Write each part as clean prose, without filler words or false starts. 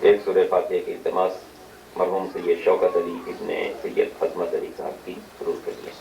ایک سورہ فاتحہ کی التماس مرحوم سید شوکت علی ابن سید عظمت علی صاحب کی ضرور کریے.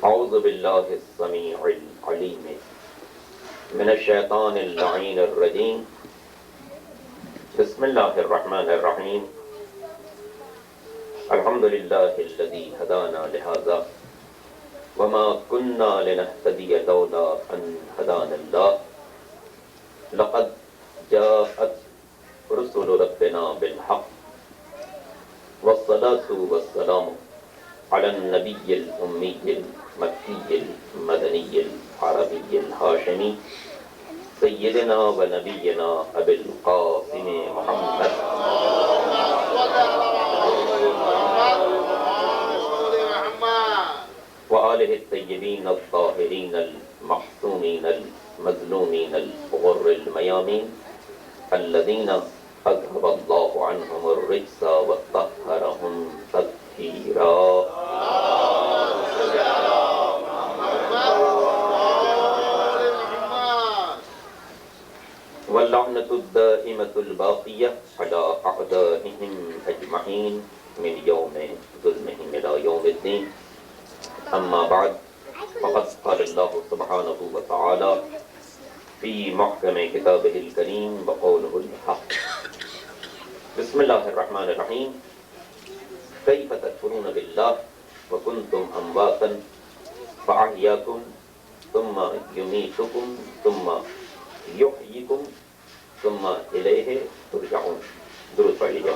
اعوذ باللہ السمیع العلیم من الشیطان اللعین الرجیم. بسم اللہ الرحمن الرحیم. الحمد للہ الذی ہدانا لہذا وما كنا لنهتدی لولا ان ہدانا اللہ. لقد جاءت رسل ربنا بالحق والصلاة والسلام على النبي الأمي المكي المدني العربي الهاشمي سيدنا ونبينا أبي القاسم محمد وآله الطيبين الطاهرين المحسومين المظلومين الغر الميامين الذين أذهب الله عنهم الرجس وطهرهم تطهيرا. واللعنة الدائمة الباقية على أعدائهم أجمعين من يوم ظلمهم إلى يوم الدين. أما بعد فقد قال الله سبحانه وتعالى في محكم كتابه الكريم وقوله الحق. بسم الله الرحمن الرحيم. كيف تكفرون بالله وكنتم أمواتا فأحياكم ثم يميتكم ثم يحييكم ثم إليه ترجعون. درود پڑھ لیجیے.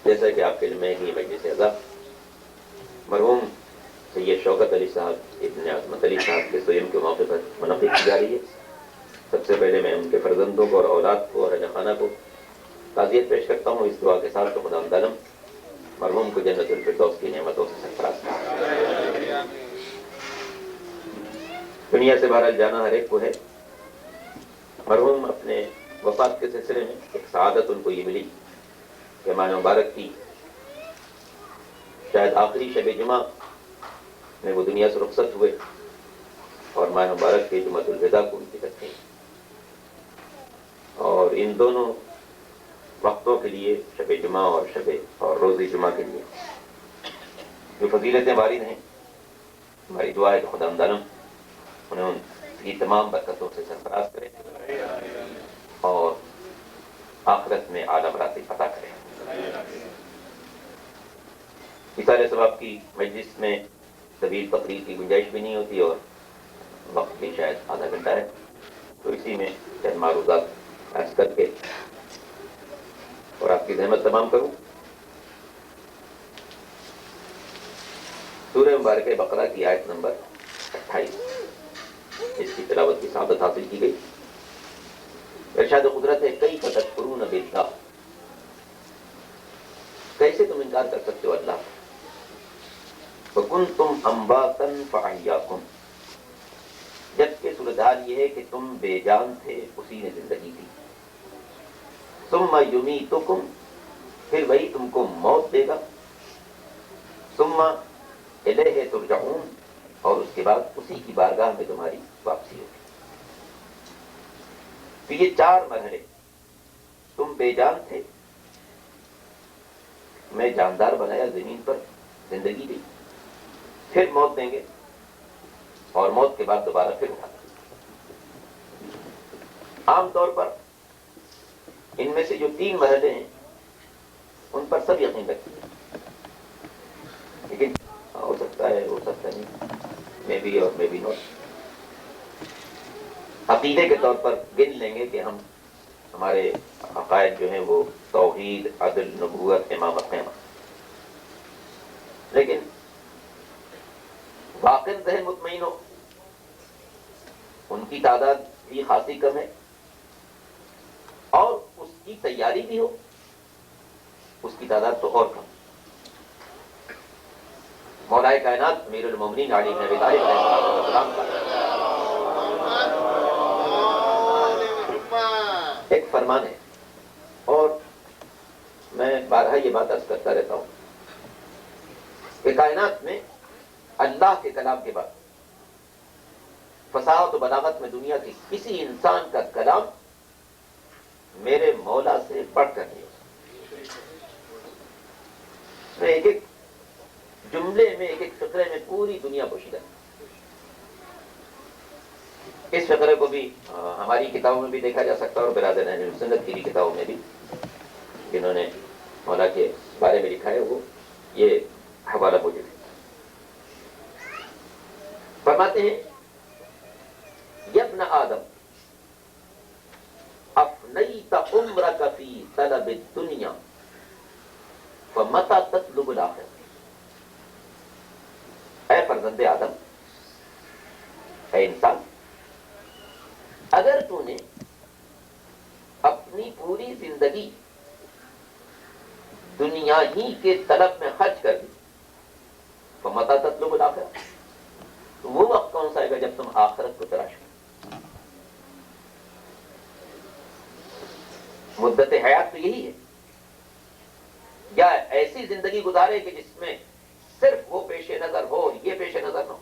جیسا کہ آپ کے علم میں ہی مجلس اعضا مرحوم سید شوکت علی صاحب ابن عظمت علی صاحب کے سوئم کے موقع پر منعقد کی جا رہی ہے. سب سے پہلے میں ان کے فرزندوں کو اور اولاد کو اور اہل خانہ کو تعزیت پیش کرتا ہوں اس دعا کے ساتھ کہ خدا عالم مرحوم کو جنت الفردوس کی نعمتوں سے سرفراز کرے. دنیا سے بہرحال جانا ہر ایک کو ہے. مرحوم اپنے وفات کے سلسلے میں ایک سعادت ان کو یہ ملی کہ ماہ مبارک کی شاید آخری شب جمعہ میں وہ دنیا سے رخصت ہوئے اور ماہ مبارک کے جمعۃ الوداع کو ان کی رکھیں. اور ان دونوں وقتوں کے لیے شب جمعہ اور روز جمعہ کے لیے جو فضیلتیں وارد ہیں ہماری دعا ہے کہ خدا عالم انہیں ان کی تمام برکتوں سے سرفراز کرے اور آخرت میں اعلیٰ مراتب عطا کرے. اثار ثواب کی مجلس میں طویل تقریر کی گنجائش بھی نہیں ہوتی اور وقت بھی شاید آدھا گھنٹہ ہے، تو اسی میں چند معروضات عرض کر کے اور آپ کی زحمت تمام کروں. سورہ مبارکہ بقرہ کی آیت نمبر 28 اس کی تلاوت کی سعادت حاصل کی گئی. ارشاد قدرت ہے کیف تکفرون باللہ، کیسے تم انکار کر سکتے ہو اللہ. وکنتم امواتا فاحیاکم، جبکہ صورتحال یہ ہے کہ تم بے جان تھے اسی نے زندگی دی. ثم یمیتکم، پھر وہی تم کو موت دے گا. ثم الیہ ترجعون، اور اس کے بعد اسی کی بارگاہ میں تمہاری واپسی ہوگی. تو یہ 4 مرحلے، تم بے جان تھے، میں جاندار بنایا زمین پر، زندگی دی، پھر موت دیں گے اور موت کے بعد دوبارہ پھر اٹھا دیں. عام طور پر ان میں سے جو 3 مرحلے ہیں ان پر سب یقین رکھتے ہیں، لیکن ہو سکتا ہے نہیں، میں بھی اور میں بھی نوٹ. عقیدے کے طور پر گن لیں گے کہ ہمارے عقائد جو ہیں وہ توحید، عدل، نبوت، امامت، قیامت. لیکن واقع ذہن مطمئن ہو ان کی تعداد بھی خاصی کم ہے، کی تیاری بھی ہو اس کی تعداد تو اور کم. مولا کائنات امیر المومنین علی بن ابی طالب علیہ السلام کا ایک فرمان ہے, اور میں بارہا یہ بات عرض کرتا رہتا ہوں کہ کائنات میں اللہ کے کلام کے بعد فصاحت و بلاغت میں دنیا کی کسی انسان کا کلام میرے مولا سے بڑھ کر نہیں ہو سکتا. ایک ایک جملے میں, ایک ایک فقرے میں پوری دنیا پوشیدہ ہے. اس فقرے کو بھی ہماری کتابوں میں بھی دیکھا جا سکتا ہے, اور برادر اہل سنت کی کتابوں میں بھی جنہوں نے مولا کے بارے میں لکھا ہے وہ یہ حوالہ موجود ہے. فرماتے ہیں یا ابن آدم افنیت عمرک فی طلب الدنیا فمتی تطلب الآخرہ. اے فرزند آدم, اے انسان, اگر تو نے اپنی پوری زندگی دنیا ہی کے طلب میں خرچ کر دی فمتی تطلب الآخرہ, تو وہ وقت کون سا آئے گا جب تم آخرت کو تلاش کرو. مدت حیات تو یہی ہے, یا ایسی زندگی گزارے کہ جس میں صرف وہ پیش نظر ہو اور یہ پیش نظر نہ ہو,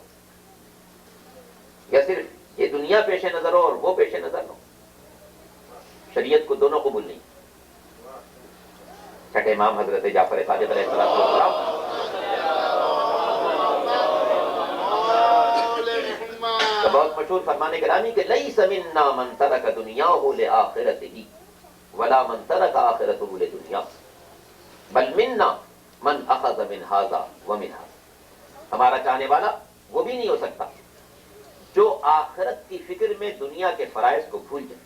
یا صرف یہ دنیا پیش نظر ہو اور وہ پیش نظر نہ ہو. شریعت کو دونوں قبول نہیں. چھٹے امام حضرت جعفر صادق علیہ السلام بہت مشہور فرمان گرامی کہ لیس منا من ترک دنیاہ لآخرتہ ولا من ترک آخرتہ لدنیا بل منا من اخذ من ھذا ومن ھذا. ہمارا چاہنے والا وہ بھی نہیں ہو سکتا جو آخرت کی فکر میں دنیا کے فرائض کو بھول جائے,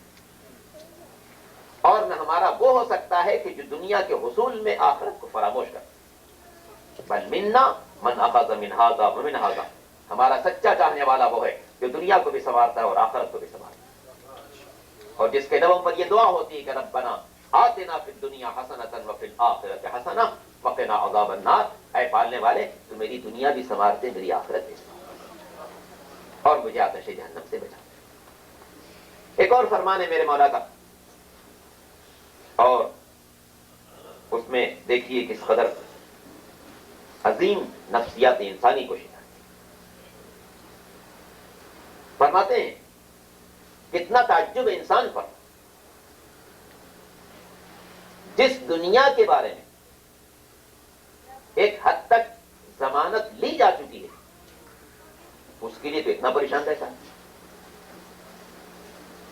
اور نہ ہمارا وہ ہو سکتا ہے کہ جو دنیا کے حصول میں آخرت کو فراموش کرے. بل منا من اخذ من ھذا ومن ھذا, ہمارا سچا چاہنے والا وہ ہے جو دنیا کو بھی سنوارتا ہے اور آخرت کو بھی سنوارتا ہے, اور جس کے لبوں پر یہ دعا ہوتی ہے کہ ربنا آتنا فی الدنیا حسنۃ وفی الآخرۃ حسنہ وقنا عذاب النار. اے پالنے والے, تو میری دنیا بھی سنوارتے, میری آخرت بھی سنوارتے, اور مجھے آتش جہنم سے بچا. ایک اور فرمان ہے میرے مولا کا, اور اس میں دیکھیے کس قدر عظیم نفسیات انسانی کو شکار. فرماتے ہیں کتنا تعجب ہے انسان پر جس دنیا کے بارے میں ایک حد تک ضمانت لی جا چکی ہے, اس کے لیے تو اتنا پریشان رہتا ہے,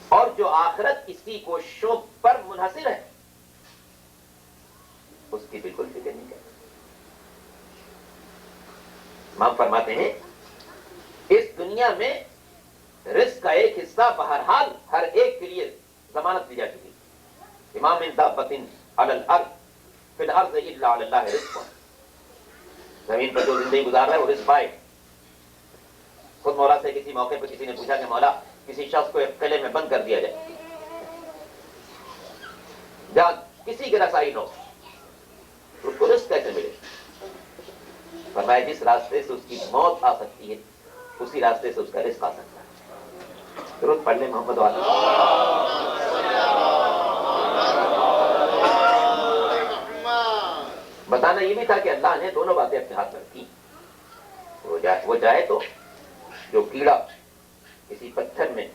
اور جو آخرت اس کی کوششوں پر منحصر ہے اس کی بالکل فکر نہیں کرتا. امام فرماتے ہیں اس دنیا میں رزق کا ایک حصہ بہرحال ہر ایک کے لیے ضمانت دی جا چکی ہے. امام من دابۃ علی الارض فی الارض الا علی اللہ رزقها. زمین پر جو زندگی گزار رہا ہے وہ رزق پائے. خود مولا سے کسی موقع پہ کسی نے پوچھا کہ مولا کسی شخص کو ایک قلعے میں بند کر دیا جائے جہاں کسی کی رسائی نہ ہو, اس کو رزق کیسے ملے؟ فرمایا جس راستے سے اس کی موت آ سکتی ہے اسی راستے سے اس کا رزق آ سکتا ہے. درود پڑھ لیں محمد والا. بتانا یہ بھی تھا کہ اللہ نے دونوں باتیں اپنے ہاتھ میں رکھی. وہ چاہے تو جو کیڑا کسی پتھر میں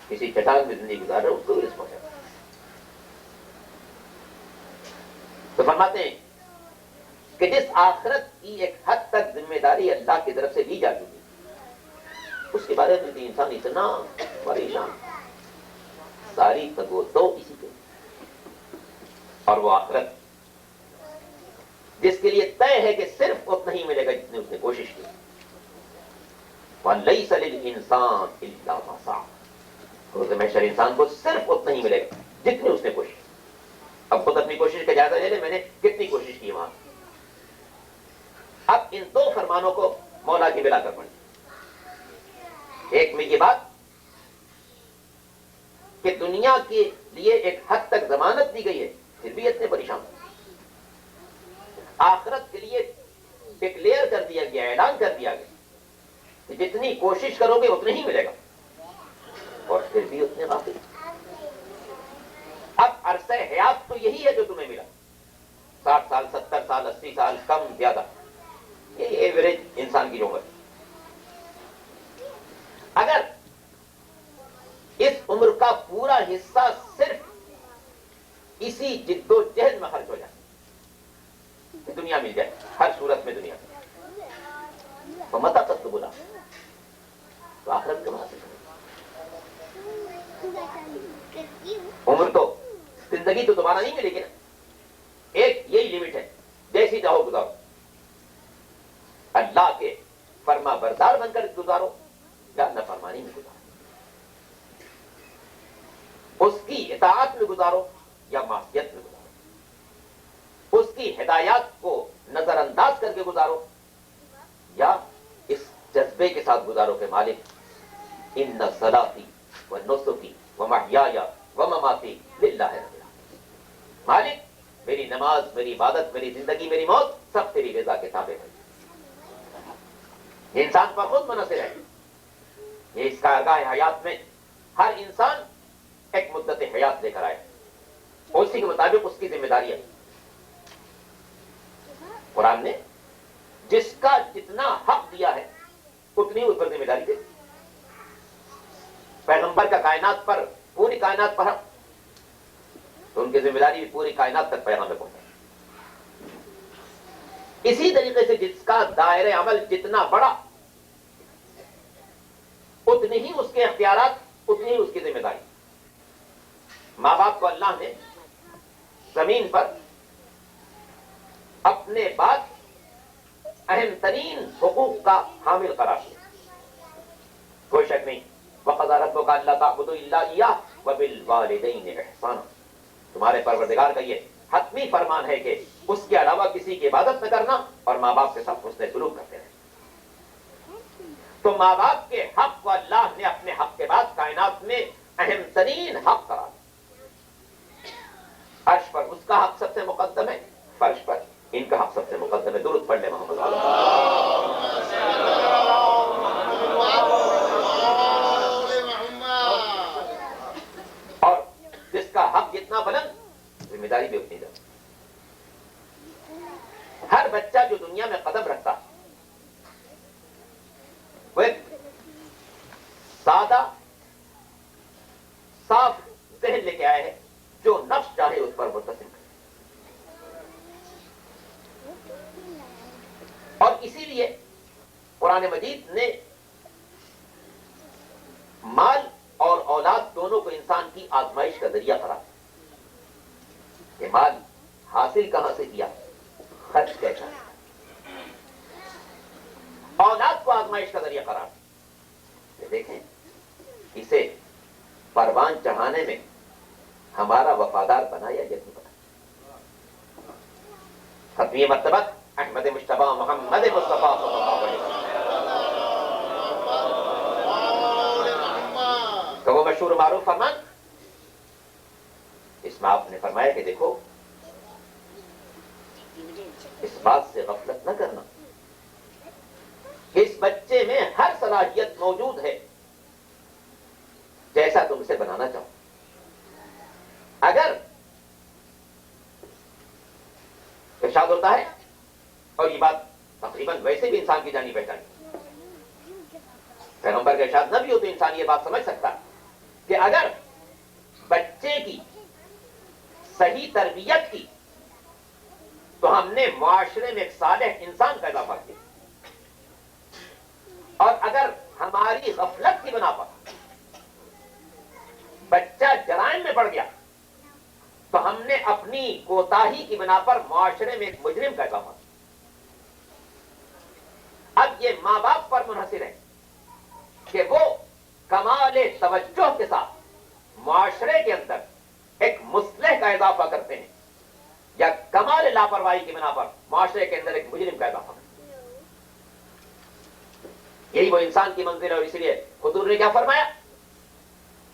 کسی چٹان میں زندگی گزار رہا ہے اس کو بھی رزق پہنچا. تو فرماتے ہیں کہ جس آخرت کی ایک حد تک ذمہ داری اللہ کی طرف سے لی جا چکی اس کے بارے میں بھی انسان اتنا پریشان, ساری تگو دو اسی کے, اور وہ آخرت جس کے لیے طے ہے کہ صرف اتنا ہی ملے گا جتنے اس نے کوشش کی. وَلَيْسَ لِلْإِنسَانِ إِلَّا مَا سَعَىٰ. روز محشر انسان کو صرف اتنا ہی ملے گا جتنی اس نے کوشش کی. اب خود اپنی کوشش کا جائزہ لے لے, میں نے کتنی کوشش کی وہاں. اب ان دو فرمانوں کو مولا کی ملا کر پڑھی. ایک میں یہ بات کہ دنیا کے لیے ایک حد تک ضمانت دی گئی ہے، پھر بھی اتنے پریشان. آخرت کے لیے ڈکلیئر کر دیا گیا، اعلان کر دیا گیا کہ جتنی کوشش کرو گے اتنا ہی ملے گا، اور پھر بھی اتنے غافل. اب عرصہ حیات تو یہی ہے جو تمہیں ملا، 60 سال 70 سال 80 سال، کم زیادہ، یہ ایوریج انسان کی عمر. اگر اس عمر کا پورا حصہ صرف اسی جد و جہد میں خرچ ہو جائے کہ دنیا مل جائے، ہر صورت میں دنیا مل جائے، تو متا تک تو بلا تو آخرت کہاں سے کرے؟ عمر تو، زندگی تو دوبارہ نہیں ملے گی نا. ایک یہی لمٹ ہے، جیسی چاہو گزارو، اللہ کے فرما بردار بن کر گزارو یا نافرمانی میں گزارو، اس کی اطاعت میں گزارو یا معصیت میں گزارو، اس کی ہدایات کو نظر انداز کر کے گزارو یا اس جذبے کے ساتھ گزارو کہ مالک ان صلاتی و نسکی و محیایا و مماتی للہ رب العالمین، مالک میری نماز، میری عبادت، میری زندگی، میری موت سب تیری رضا کے تابع ہے. یہ انسان پر خود منحصر ہے. یہ اس کارگاہ حیات میں ہر انسان ایک مدت حیات لے کر آئے، اسی کے مطابق اس کی ذمہ داری ہے. قرآن نے جس کا جتنا حق دیا ہے اتنی اس پر ذمہ داری دے. پیغمبر کا کائنات پر، پوری کائنات پر حق، تو ان کی ذمہ داری بھی پوری کائنات تک پیغام میں پہنچائے. اسی طریقے سے جس کا دائرہ عمل جتنا بڑا اتنی ہی اس کے اختیارات، اتنی ہی اس کی ذمہ داری. ماں باپ کو اللہ نے زمین پر اپنے بعد اہم ترین حقوق کا حامل قرار دیا. کوئی شک نہیں، وَقَضَىٰ رَبُّكَ أَلَّا تَعْبُدُوا إِلَّا إِيَّاهُ وَبِالْوَالِدَيْنِ إِحْسَانًا، تمہارے پروردگار کا یہ حتمی فرمان ہے کہ اس کے علاوہ کسی کی عبادت نہ کرنا اور ماں باپ کے ساتھ حسن سلوک کرتے رہے. تو ماں باپ کے حق کو اللہ نے اپنے حق کے بعد کائنات میں اہم ترین حق قرار دیا. عرش پر اس کا حق سب سے مقدم ہے، فرش پر ان کا حق سب سے مقدم ہے. درود پڑھ لے محمد صلی اللہ علیہ وسلم. اور جس کا حق جتنا بلند، ذمہ داری بھی اتنی زیادہ. ہر بچہ جو دنیا میں قدم رکھتا وہ ایک سادہ صاف ذہن لے کے آئے ہیں جو نفس چاہے اس پر متصل کرے. اور اسی لیے قرآن مجید نے مال اور اولاد دونوں کو انسان کی آزمائش کا ذریعہ قرار دیا کہ مال حاصل کہاں سے کیا، خرچ کیسا ہے. اولاد کو آزمائش کا ذریعہ قرار دیا. دیکھیں اسے پروان چڑھانے میں ہمارا وفادار بنایا یا نہیں بنا. ختمی مرتبہ احمد مجتبی محمد مصطفیٰ صلی اللہ علیہ وسلم تو وہ مشہور معروف فرمان، اس میں آپ نے فرمایا کہ دیکھو اس بات سے غفلت نہ کرنا کہ اس بچے میں ہر صلاحیت موجود ہے جیسا تم اسے بنانا چاہو. اگر ارشاد ہوتا ہے، اور یہ بات تقریباً ویسے بھی انسان کی جانی پہچانی، پیغمبر کا ارشاد نہ بھی ہو تو انسان یہ بات سمجھ سکتا کہ اگر بچے کی صحیح تربیت کی تو ہم نے معاشرے میں ایک صالح انسان کا اضافہ کیا، اور اگر ہماری غفلت کی بنا پر بچہ جرائم میں پڑ گیا تو ہم نے اپنی کوتاہی کی بنا پر معاشرے میں ایک مجرم کا اضافہ کیا. اب یہ ماں باپ پر منحصر ہے کہ وہ کمال توجہ کے ساتھ معاشرے کے اندر ایک مصلح کا اضافہ کرتے ہیں یا کمال لاپرواہی کی بنا پر معاشرے کے اندر ایک مجرم کا اضافہ کرتے ہیں. یہی وہ انسان کی منزل ہے. اور اسی لیے حضور نے کیا فرمایا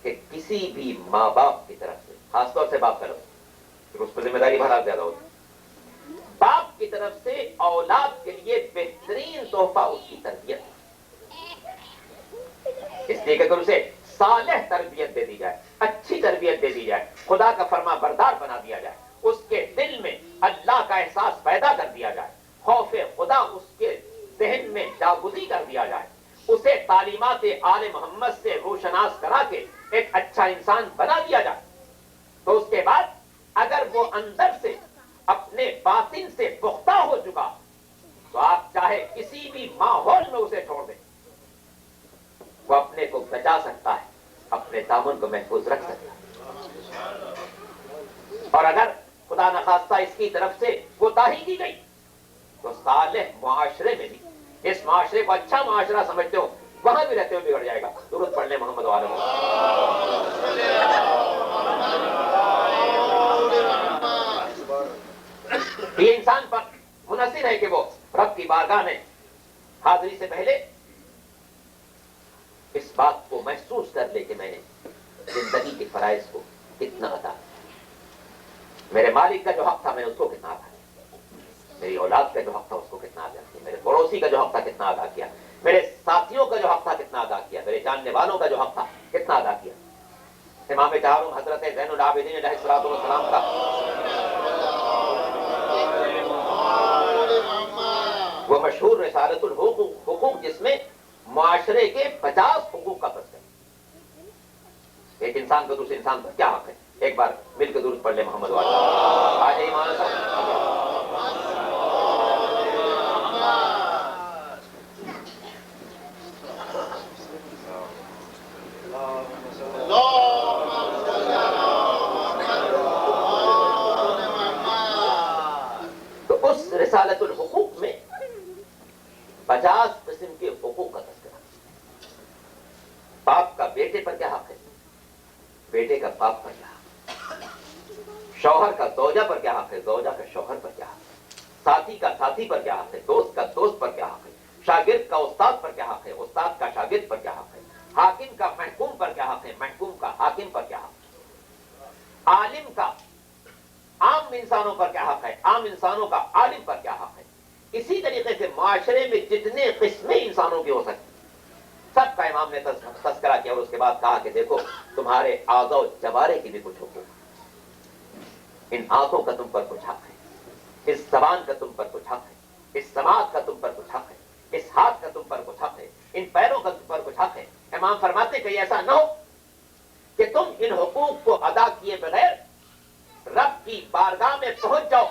کہ کسی بھی ماں باپ کی طرف سے، خاص طور سے باپ کا لفظ، اس پر ذمہ داری بہت زیادہ ہوتی، باپ کی طرف سے اولاد کے لیے بہترین تحفہ اس کی تربیت، اس لیے کہ اگر اسے صالح تربیت دے دی جائے، اچھی تربیت دے دی جائے، خدا کا فرما بردار بنا دیا جائے، اس کے دل میں اللہ کا احساس پیدا کر دیا جائے، خوف خدا اس کے ذہن میں جاگزی کر دیا جائے، اسے تعلیمات آل محمد سے روشناس کرا کے ایک اچھا انسان بنا دیا جائے، تو اس کے بعد اگر وہ اندر سے اپنے باطن سے پختہ ہو چکا تو آپ چاہے کسی بھی ماحول میں اسے چھوڑ دیں، وہ اپنے کو بچا سکتا ہے، اپنے دامن کو محفوظ رکھ سکتا ہے۔ اور اگر خدا نخواستہ اس کی طرف سے کوتاہی کی گئی تو صالح معاشرے میں بھی، اس معاشرے کو اچھا معاشرہ سمجھتے ہو وہاں بھی رہتے ہوئے بگڑ جائے گا۔ درود پڑھ لیں محمد وعلہ یہ انسان پر منحصر ہے کہ وہ رب کی بارگاہ میں حاضری سے پہلے اس بات کو محسوس کر لے کہ میں نے زندگی کے فرائض کو کتنا ادا کیا، میرے مالک کا جو حق تھا میں نے اس کو کتنا ادا کیا، میری اولاد کا جو حق تھا اس کو کتنا ادا کیا، میرے پڑوسی کا جو حق تھا کتنا ادا کیا، میرے ساتھیوں کا جو حق تھا کتنا ادا کیا، میرے جاننے والوں کا جو حق تھا کتنا ادا کیا۔ امام چہارم حضرت زین العابدین علیہ الصلوۃ والسلام کا وہ مشہور رسالۃ الحقوق جس میں معاشرے کے 50 حقوق کا تذکرہ، ایک انسان کا دوسرے انسان پر کیا حق ہے، ایک بار مل کے درود پڑھ لیں محمد والا آج ایمان تو اس رسالۃ الحقوق میں 50 قسم کے حقوق کا تذکرہ، باپ کا بیٹے پر کیا حق ہے، بیٹے کا باپ پر کیا حق ہے، شوہر کا زوجہ پر کیا حق ہے، زوجہ کا شوہر پر کیا حق ہے، ساتھی کا ساتھی پر کیا حق ہے، دوست کا دوست پر کیا حق ہے، شاگرد کا استاد پر کیا حق ہے، استاد کا شاگرد پر کیا حق ہے، حاکم کا محکوم پر کیا حق ہے، محکوم کا حاکم پر کیا حق ہے، عالم کا عام انسانوں پر کیا حق ہے، عام انسانوں کا عالم پر کیا حق ہے۔ اسی طریقے سے معاشرے میں جتنے قسمیں انسانوں کی ہو سکتی سب کا امام نے تذکرہ کیا، اور اس کے بعد کہا کہ دیکھو تمہارے اعضاء و جوارے کی بھی کچھ حقوق، ان آنکھوں کا تم پر کچھ حق ہے، اس زبان کا تم پر کچھ حق ہے، اس سماعت کا تم پر کچھ حق ہے، اس ہاتھ کا تم پر کچھ حق ہے، ان پیروں کا تم پر کچھ حق ہے۔ امام فرماتے کہ ایسا نہ ہو کہ تم ان حقوق کو ادا کیے بغیر رب کی بارگاہ میں پہنچ جاؤ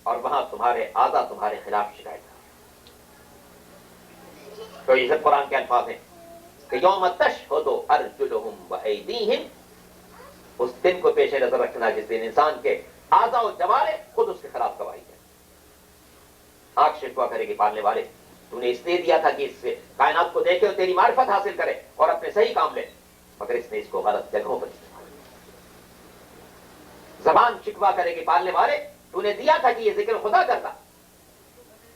اور وہاں تمہارے اعضاء تمہارے خلاف شکایت کریں۔ تو یہ سب قرآن کے الفاظ ہیں کہ یوم تشہد ارجلہم وایدیہم، اس دن کو پیش نظر رکھنا جس دن انسان کے اعضاء و جوارے خود اس کے خلاف گواہی دیں۔ آنکھ شکوہ کرے گی پالنے والے، تو نے اس لیے دیا تھا کہ اس سے کائنات کو دیکھے اور تیری معرفت حاصل کرے اور اپنے صحیح کام لے، مگر اس نے اس کو غلط جگہوں پر استعمال کیا۔ زبان شکوہ کرے گی پالنے والے، تو نے دیا تھا کہ یہ ذکر خدا کرتا،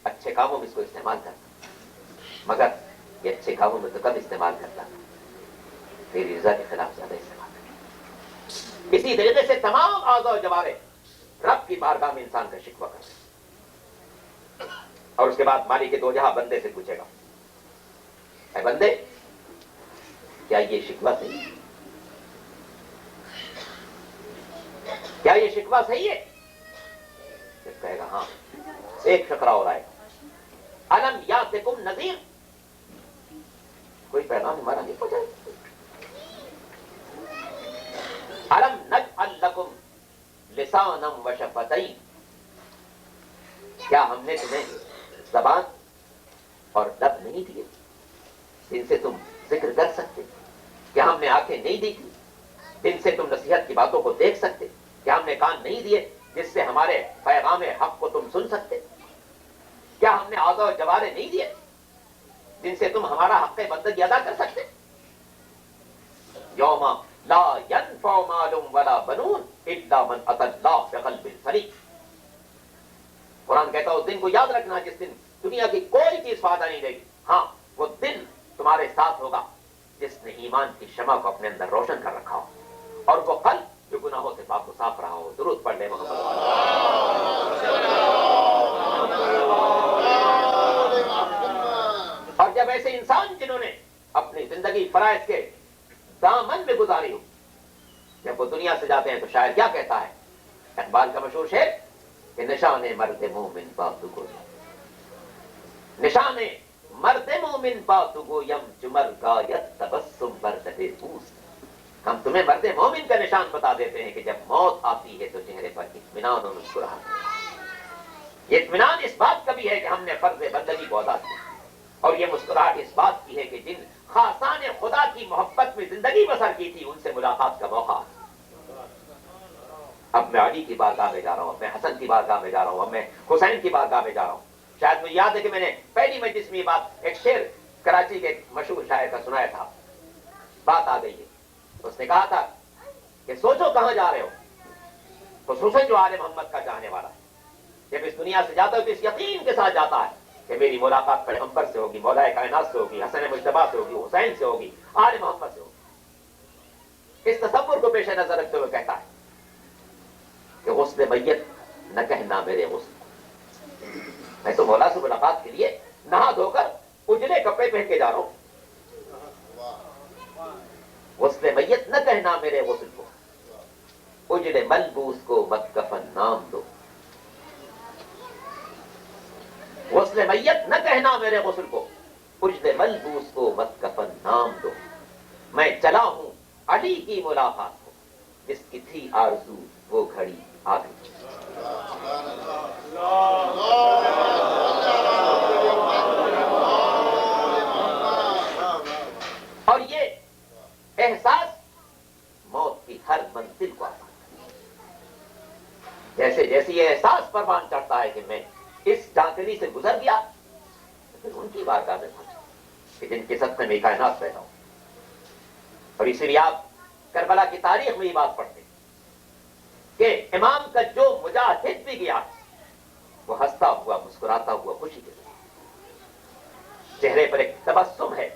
اچھے کاموں میں اس کو استعمال کرتا، مگر یہ اچھے کاموں میں تو کب استعمال کرتا، تیری رضا کے خلاف زیادہ استعمال کرتا۔ اسی طریقے سے تمام اعضاء و جوارے رب کی بارگاہ میں انسان کا شکوہ کرتے، اور اس کے بعد مالک دو جہاں بندے سے پوچھے گا، اے بندے کیا یہ شکوہ صحیح ہے، کیا یہ شکوہ صحیح ہے؟ پھر کہے گا ہاں، ایک فقرہ اور آئے گا، الم یاتکم نذیر، کوئی پیغام ہمارا نہیں پہنچا، الم نجعل لکم لسانا وشفتین، کیا ہم نے تمہیں زبان اور لب نہیں دیے جن سے تم ذکر کر سکتے، کیا ہم نے آنکھیں نہیں دی تھی جن سے تم نصیحت کی باتوں کو دیکھ سکتے، کیا ہم نے کان نہیں دیے جس سے ہمارے پیغام حق کو تم سن سکتے، کیا ہم نے اعضاء و جوارے نہیں دیے جن سے تم ہمارا حق بندگی ادا کر سکتے۔ یوم لا ينفع مال ولا بنون الا من اتى الله بقلب سلیم، قرآن کہتا ہے اس دن کو یاد رکھنا جس دن دنیا کی کوئی چیز فائدہ نہیں دے گی، ہاں وہ دن تمہارے ساتھ ہوگا جس نے ایمان کی شمع کو اپنے اندر روشن کر رکھا ہو، اور وہ قلب جو گناہوں سے پاک و صاف رہا ہو. درود پڑھ لے محمد. اور جب ایسے انسان جنہوں نے اپنی زندگی فرائض کے دامن میں گزاری ہو، جب وہ دنیا سے جاتے ہیں تو شاعر کیا کہتا ہے؟ اقبال کا مشہور شعر کہ نشان مرد مومن باتو گویم، نشان مرد مومن باتو گویم چمر گایت تبسم بر لب اوست. ہم تمہیں مرد مومن کا نشان بتا دیتے ہیں کہ جب موت آتی ہے تو چہرے پر اطمینان اور مسکراہٹ. یہ اطمینان اس بات کا بھی ہے کہ ہم نے فرض بندگی کو ادا کیا، اور یہ مسکراہٹ اس بات کی ہے کہ جن خاصان خدا کی محبت میں زندگی بسر کی تھی ان سے ملاقات کا موقع. اب میں علی کی بارگاہ میں جا رہا ہوں، اب میں حسن کی بارگاہ میں جا رہا ہوں، اب میں حسین کی بارگاہ میں جا رہا ہوں. شاید مجھے یاد ہے کہ میں نے پہلی مجلس میں یہ بات ایک شعر کراچی کے ایک مشہور شاعر کا سنایا تھا. بات آ گئی ہے، اس نے کہا تھا کہ سوچو کہاں جا رہے ہو. خصوصاً جو آل محمد کا چاہنے والا ہے جب اس دنیا سے جاتا ہے تو اس یقین کے ساتھ جاتا ہے کہ میری ملاقات پیغمبر سے ہوگی، مولا کائنات سے ہوگی، حسن مجتبیٰ سے ہوگی، حسین سے ہوگی، آل محمد سے ہوگی. اس تصور کو پیش نظر رکھتے ہوئے کہتا ہے کہ غسل میت نہ کہنا میرے غسل. میں تو مولا سے ملاقات کے لیے نہا دھو کر اجلے کپڑے پہن کے جا رہا ہوں. غسل میت نہ کہنا میرے غسل کو، اجلے ملبوس کو مت کفن نام دو. غسل میت نہ کہنا میرے غسل کو، اجلے ملبوس کو مت کفن نام دو. میں چلا ہوں علی کی ملاقات کو، جس کی تھی آرزو وہ گھڑی آ گئی. اور یہ احساس موت کی ہر منزل کو آتا ہے. جیسے جیسے یہ احساس پروان چڑھتا ہے کہ میں اس ڈانکری سے گزر گیا، پھر ان کی بارگاہ میں پہنچا کہ جن کے صدقے میں کائنات پیدا ہو. اور اسی لیے آپ کربلا کی تاریخ میں یہ بات پڑھتے ہیں کہ امام کا جو مجاہد بھی گیا وہ ہنستا ہوا مسکراتا ہوا خوشی کے ساتھ، چہرے پر ایک تبسم ہے،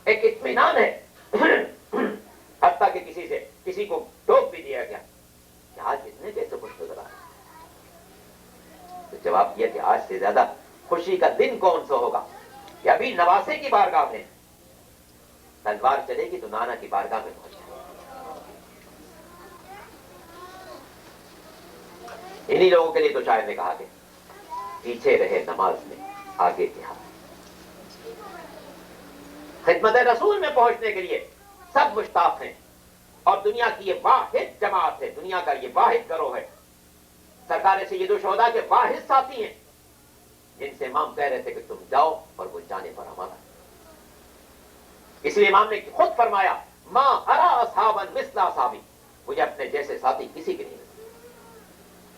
ایک اطمینان ہے. حتیٰ کہ کسی کو ٹوک بھی دیا گیا کہ آج اتنے کیسے خوش نظر آ رہے. تو جواب یہ کہ آج سے زیادہ خوشی کا دن کون سا ہوگا کہ ابھی نواسے کی بارگاہ میں تلوار چلے گی تو نانا کی بارگاہ میں پہنچ جائے. انہی لوگوں کے لیے تو شاعر نے کہا کہ پیچھے رہے نماز میں آگے جہاد. خدمت رسول میں پہنچنے کے لیے سب مشتاق ہیں، اور دنیا کی یہ واحد جماعت ہے، دنیا کا یہ واحد گروہ ہے. سرکار سید الشہداء کے واحد ساتھی ہیں جن سے امام کہہ رہے تھے کہ تم جاؤ، اور وہ جانے پر ہمارا. اس لیے امام نے خود فرمایا ما ارا اصحابا مثل اصحابی، مجھے اپنے جیسے ساتھی کسی کے نہیں ملے.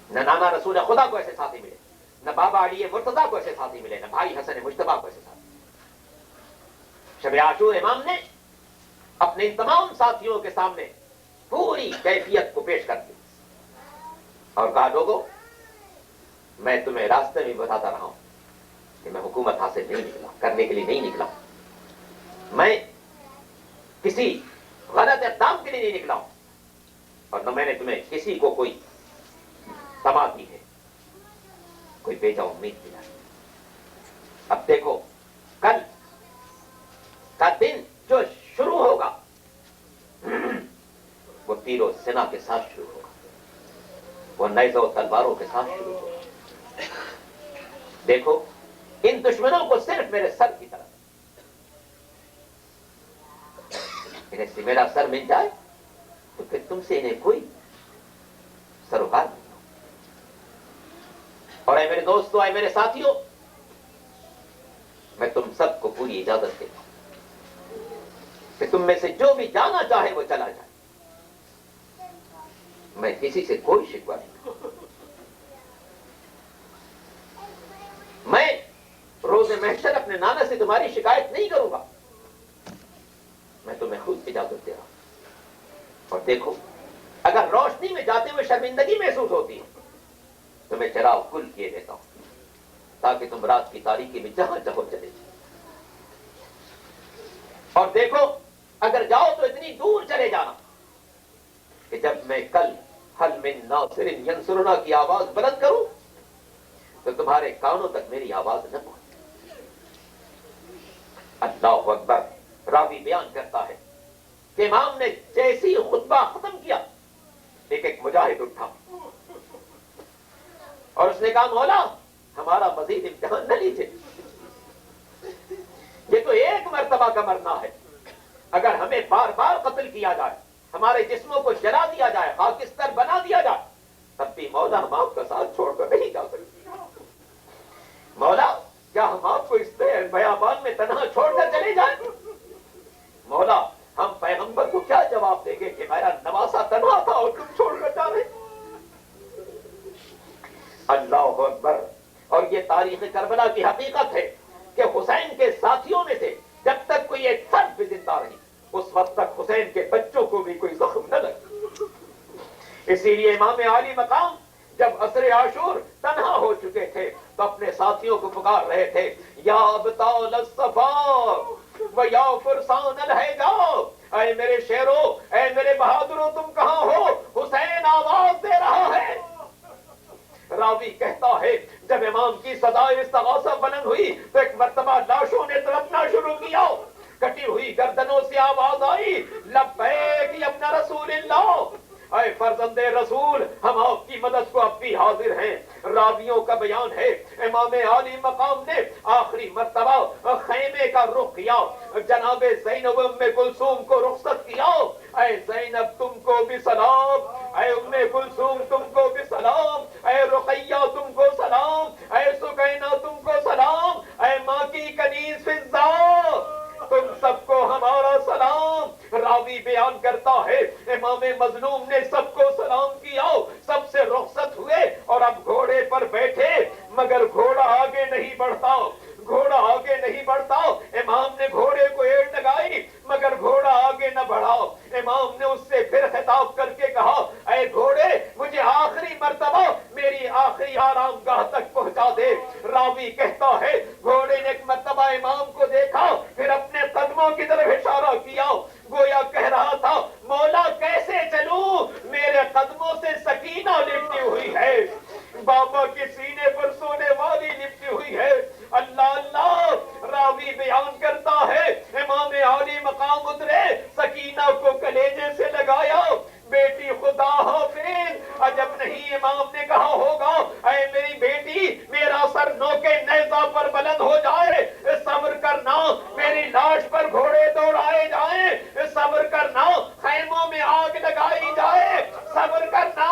نہ نانا رسول خدا کو ایسے ساتھی ملے، نہ بابا علی مرتضیٰ کو ایسے ساتھی ملے، نہ بھائی حسن مجتبیٰ کو ایسے ساتھی. شب عاشور امام نے اپنے ان تمام ساتھیوں کے سامنے پوری کیفیت کو پیش کر دی اور کہا لوگوں میں تمہیں راستے میں بتاتا رہا ہوں کہ میں حکومت حاصل نہیں نکلا کرنے کے لیے نہیں نکلا ہوں، میں کسی غلط اقدام کے لیے نہیں نکلا ہوں، اور نہ میں نے تمہیں کسی کو کوئی تما دی ہے، کوئی بیجا امید دلا. اب دیکھو کل کا دن جو شروع ہوگا وہ تیر و سنا کے ساتھ شروع ہوگا، وہ نیزہ و تلواروں کے ساتھ شروع ہوگا. دیکھو ان دشمنوں کو صرف میرے سر کی طرف، انہیں سے میرا سر مل جائے تو پھر تم سے انہیں کوئی سروکار نہیں. اور اے میرے دوستو، اے میرے ساتھیوں، میں تم سب کو پوری اجازت دیتا ہوں کہ تم میں سے جو بھی جانا چاہے وہ چلا جائے. میں کسی سے کوئی شکوہ نہیں کرتا. میں روز محشر اپنے نانا سے تمہاری شکایت نہیں کروں گا، میں تمہیں خود اجازت دے رہا ہوں. اور دیکھو اگر روشنی میں جاتے ہوئے شرمندگی محسوس ہوتی ہے تو میں چراغ گل کیے دیتا ہوں تاکہ تم رات کی تاریکی میں جہاں چاہو چلے جاؤ. اور دیکھو اگر جاؤ تو اتنی دور چلے جانا کہ جب میں کل حل من ناصر ینصرنا کی آواز بلند کروں تو تمہارے کانوں تک میری آواز نہ پہنچے۔ اللہ اکبر۔ راوی بیان کرتا ہے کہ امام نے جیسی خطبہ ختم کیا، ایک ایک مجاہد اٹھا اور اس نے کہا مولا ہمارا مزید امتحان نہ لیجیے، یہ تو ایک مرتبہ کا مرنا ہے، اگر ہمیں بار بار قتل کیا جائے، ہمارے جسموں کو جلا دیا جائے، خاکستر بنا دیا جائے، تب بھی مولا ہم آپ کا ساتھ چھوڑ کر نہیں جا سکتے۔ مولا کیا ہم آپ کو اس بیابان میں تنہا چھوڑ کر چلے جائیں؟ مولا ہم پیغمبر کو کیا جواب دیں گے کہ میرا نواسا تنہا تھا اور تم چھوڑ کر جا رہے؟ اللہ اکبر۔ اور یہ تاریخ کربلا کی حقیقت ہے کہ حسین کے ساتھیوں میں سے جب تک کوئی ایک فرد بھی زندہ رہی، اس وقت تک حسین کے بچوں کو بھی کوئی زخم نہ لگا۔ اسی لیے امام عالی مقام جب عصر عاشور تنہا ہو چکے تھے تو اپنے ساتھیوں کو پکار رہے تھے، یا ابطال الصفا و یا فرسان الحجاب، اے میرے شیرو، اے میرے بہادروں، تم کہاں ہو؟ حسین آواز دے رہا ہے۔ راوی کہتا ہے جب امام کی صدائے استغاثہ بلند ہوئی تو ایک مرتبہ لاشوں نے تڑپنا شروع کیا، کٹی ہوئی گردنوں سے آواز آئی، لبیک یا ابن رسول اللہ، اے فرزند رسول، ہم آپ کی مدد کو اب بھی حاضر ہیں۔ راویوں کا بیان ہے امام عالی مقام نے آخری مرتبہ خیمے کا رخ کیا، جناب زینب ام کلثوم کو رخصت کیا، اے زینب تم کو بھی سلام، اے ام کلثوم تم کو بھی سلام، اے رقیہ تم کو سلام، اے سکینہ تم کو سلام، اے ماں کی کنیز فضہ تم سب کو ہمارا سلام۔ راوی بیان کرتا ہے امام مظلوم نے سب کو سلام کیا، سب سے رخصت ہوئے اور اب گھوڑے پر بیٹھے، مگر گھوڑا آگے نہیں بڑھتا، گھوڑا آگے نہیں بڑھتا۔ امام نے گھوڑے کو ایڑ لگائی مگر گھوڑا آگے نہ بڑھا۔ امام نے اس سے پھر خطاب کر کے کہا، اے گھوڑے مجھے آخری مرتبہ میری آخری آرام گاہ تک پہنچا دے۔ راوی کہتا ہے گھوڑے نے ایک مرتبہ امام کو دیکھا، پھر اپنے قدموں کی طرف اشارہ کیا، گویا کہہ رہا تھا مولا کیسے چلوں، میرے قدموں سے سکینہ لپٹی ہوئی ہے، بابا کے سینے پر سونے والی لپٹی ہوئی ہے۔ اللہ اللہ۔ راوی بیان کرتا ہے امام عالی مقام اترے، سکینہ کو کلیجے سے لگایا، بیٹی خدا حافظ۔ عجب نہیں امام نے کہا ہوگا اے میری بیٹی میرا سر نوکے نیزہ پر بلند ہو جائے، صبر کرنا، میری لاش پر گھوڑے دوڑائے جائیں، صبر کرنا، خیموں میں آگ لگائی جائے، صبر کرنا،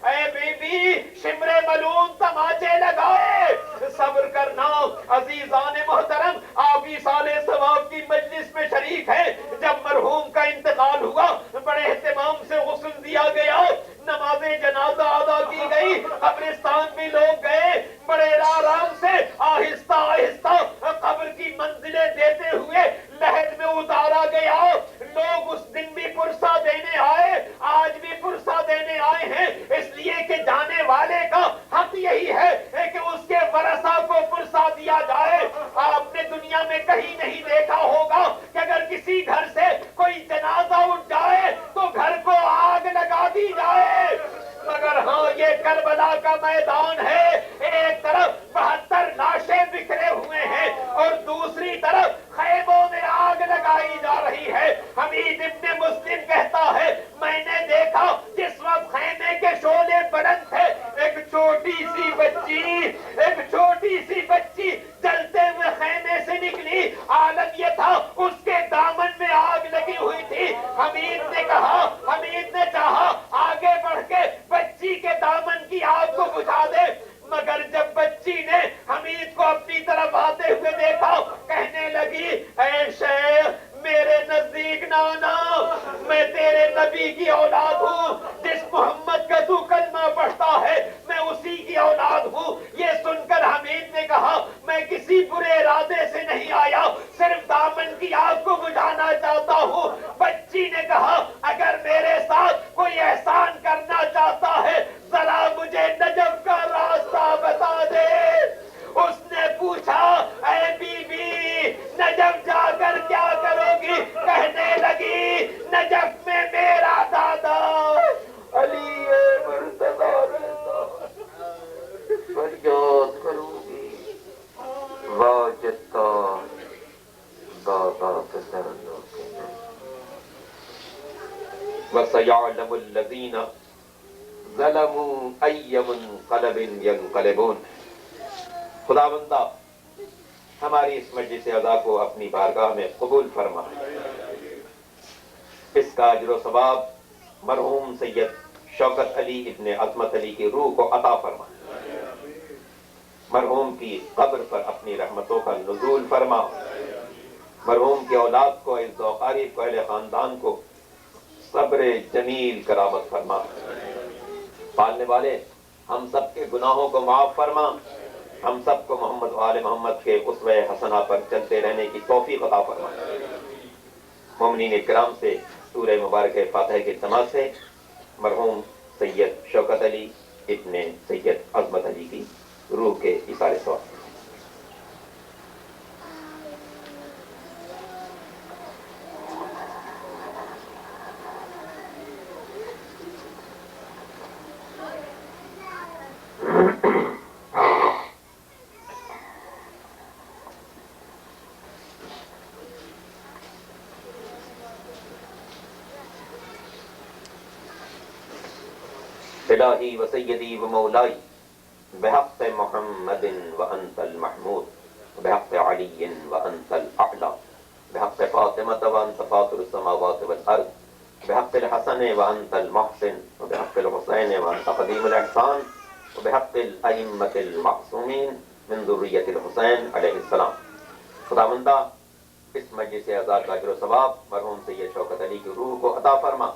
اے بی بی شمر ملون تماچے لگائے، صبر کرنا۔ عزیزان محترم، آپ بھی سال ثواب کی مجلس میں شریک ہیں۔ جب مرحوم کا انتقال ہوا بڑے اہتمام سے غسل دیا گیا، نماز جنازہ ادا کی گئی، قبرستان بھی لوگ گئے، بڑے آرام سے آہستہ آہستہ قبر کی منزلیں دیتے ہوئے لحد میں اتارا گیا۔ لوگ اس دن بھی پرسہ دینے آئے، آج بھی پرسہ دینے آئے ہیں، اس لیے کہ جانے والے کا حق یہی ہے کہ اس کے ورثہ کو پرسہ دیا جائے۔ آپ نے دنیا میں کہیں نہیں دیکھا ہوگا کہ اگر کسی گھر سے کوئی جنازہ اٹھ جائے تو گھر کو آگ لگا دی جائے، مگر ہاں یہ کربلا کا میدان ہے، ایک طرف 72 لاشیں بکھرے ہوئے ہیں اور دوسری طرف خیموں میں آگ لگائی جا رہی ہے۔ حمید ابن مسلم کہتا ہے میں نے دیکھا جس وقت خیمے کے شعلے بلند تھے، ایک چھوٹی سی بچی جلتے ہوئے خیمے سے نکلی، عالم یہ تھا اس کے دامن میں آگ لگی ہوئی تھی۔ حمید نے چاہا آگے بڑھ کے بچی کے دامن کی آگ کو بجھا دے، مگر جب بچی نے حمید کو اپنی طرف آتے ہوئے دیکھا کہنے لگی اے شیخ میرے نزدیک نہ آنا، میں تیرے نبی کی اولاد ہوں، جس محمد کا تو کلمہ پڑھتا ہے میں اسی کی اولاد ہوں۔ یہ سن کر حمید نے کہا میں کسی برے ارادے سے نہیں آیا، صرف دامن کی آگ کو بجھانا چاہتا ہوں۔ بچی نے کہا اگر میرے ساتھ کوئی احسان کرنا چاہتا ہے ذرا مجھے نجف کا راستہ بتا دے۔ اس نے پوچھا اے بی بی نجف جا کر کیا کرو گی؟ کہنے لگی وَسَيَعْلَمُ الَّذِينَ ظَلَمُوا أَيَّ مُنقَلَبٍ يَنقَلِبُونَ۔ خداوندہ ہماری اس مجلس عزا کو اپنی بارگاہ میں قبول فرما، اس کا اجر و ثواب مرحوم سید شوکت علی ابن عظمت علی کی روح کو عطا فرما، مرحوم کی قبر پر اپنی رحمتوں کا نزول فرما، مرحوم کی اولاد کو، عز و اقارب کو، اہل خاندان کو صبر جمیل کرامت فرما، پالنے والے ہم سب کے گناہوں کو معاف فرما، ہم سب کو محمد و آل محمد کے اسوہ حسنہ پر چلتے رہنے کی توفیق عطا فرما۔ مومنین کرام سے سورہ مبارک فاتحہ کی سماعت سے مرحوم سید شوکت علی ابن سید عظمت علی کی روح کے ایثار ثواب۔ الہی و سیدی و مولائی بحق محمد وانت المحمود بحق علی وانت الاعلی بحق فاطمہ وانت فاطر السماوات والارض بحق الحسن وانت المحسن وبحق الحسین وانت قدیم الاحسان وبحق الائمة المعصومین من ذریۃ الحسین علیہ السلام۔ خداوندہ اس مجلس عزا کا اجر و ثواب مرحوم سید شوکت علی کی روح کو عطا فرما،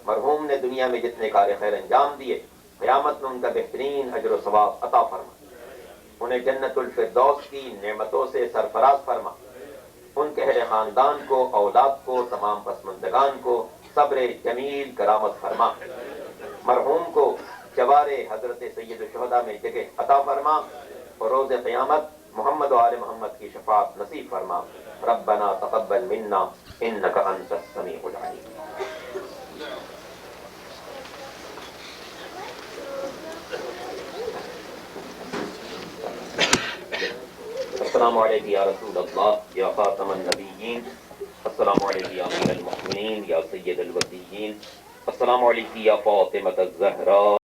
مرحوم نے دنیا میں جتنے کار خیر انجام دیے قیامت میں ان کا بہترین اجر و ثواب عطا فرما، انہیں جنت الفردوس کی نعمتوں سے سرفراز فرما، ان کے اہل خاندان کو، اولاد کو، تمام پسماندگان کو صبر جمیل کرامت فرما، مرحوم کو جوار حضرت سید الشہداء میں جگہ عطا فرما اور روز قیامت محمد و آل محمد کی شفاعت نصیب فرما۔ ربنا تقبل منا انک انت السمیع العلیم۔ السلام علیکم یا رسول اللہ یا خاتم النبیین، السلام علیکم یا امیر المؤمنین یا سید الوصیین، السلام علیکم یا فاطمۃ الزہرا۔